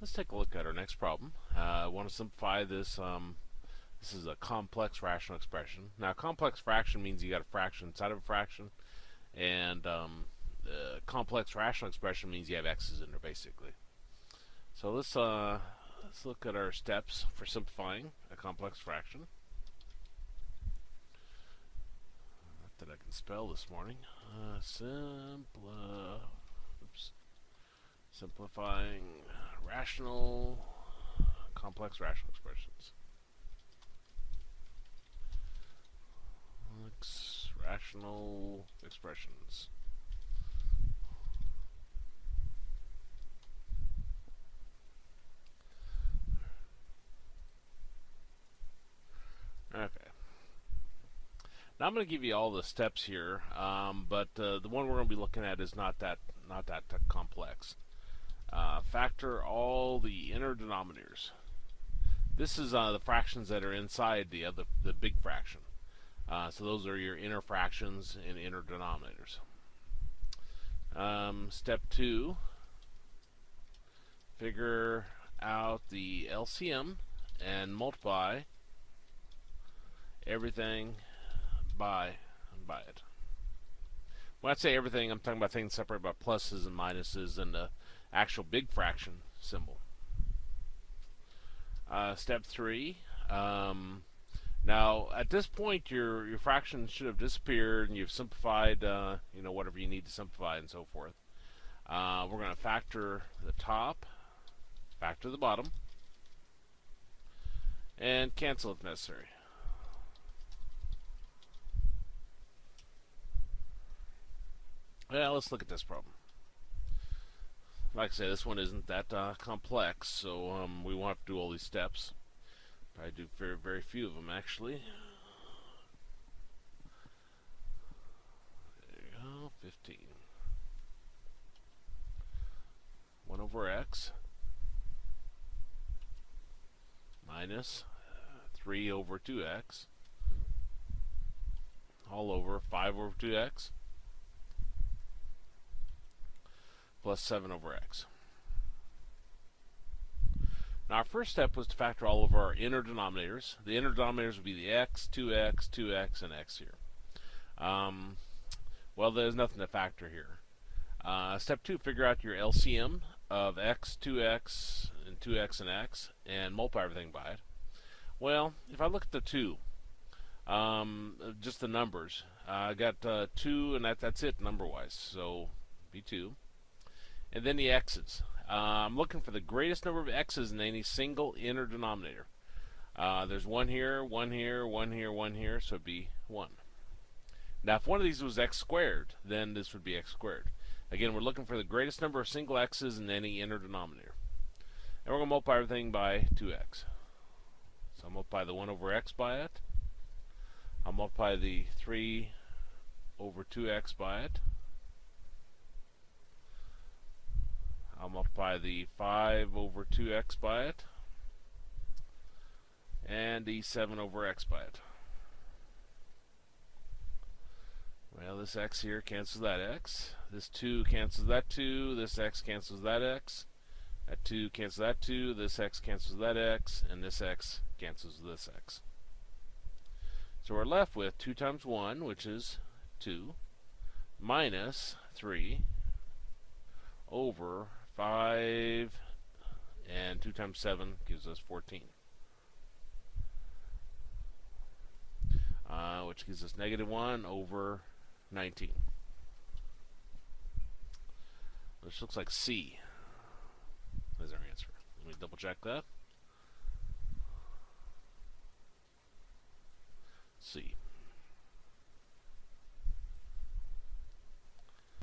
Let's take a look at our next problem. I want to simplify this. This is a complex rational expression. Now, complex fraction means you got a fraction inside of a fraction, and complex rational expression means you have x's in there, basically. So let's look at our steps for simplifying a complex fraction. Not that I can spell this morning. Simplifying complex rational expressions. Rational expressions. Okay. Now I'm going to give you all the steps here, but the one we're going to be looking at is not that complex. Factor all the inner denominators. This is the fractions that are inside the big fraction. So those are your inner fractions and inner denominators. Step 2, figure out the LCM and multiply everything by it. When I say everything, I'm talking about things separated by pluses and minuses and the actual big fraction symbol. Step 3. Now, at this point, your fraction should have disappeared, and you've simplified, whatever you need to simplify, and so forth. We're going to factor the top, factor the bottom, and cancel if necessary. Well, let's look at this problem. Like I say, this one isn't that complex, so we won't have to do all these steps. I do very, very few of them, actually. There you go, 15. 1 over x minus 3 over 2x all over 5 over 2x plus 7 over x. Now, our first step was to factor all of our inner denominators. The inner denominators would be the x, 2x, 2x, and x here. Well, there's nothing to factor here. Step 2, figure out your LCM of x, 2x, and 2x and x, and multiply everything by it. Well, if I look at the 2, just the numbers, I got 2, and that's it number-wise, so be 2. And then the x's. I'm looking for the greatest number of x's in any single inner denominator. There's 1 here, 1 here, 1 here, 1 here, so it'd be 1. Now, if one of these was x squared, then this would be x squared. Again, we're looking for the greatest number of single x's in any inner denominator. And we're going to multiply everything by 2x. So I'll multiply the 1 over x by it. I'll multiply the 3 over 2x by it. I'll multiply the 5 over 2x by it, and the 7 over x by it. Well, this x here cancels that x. This 2 cancels that 2. This x cancels that x. That 2 cancels that 2. This x cancels that x. And this x cancels this x. So we're left with 2 times 1, which is 2, minus 3 over 5, and 2 times 7 gives us 14. Which gives us negative 1 over 19. Which looks like C is our answer. Let me double check that. C.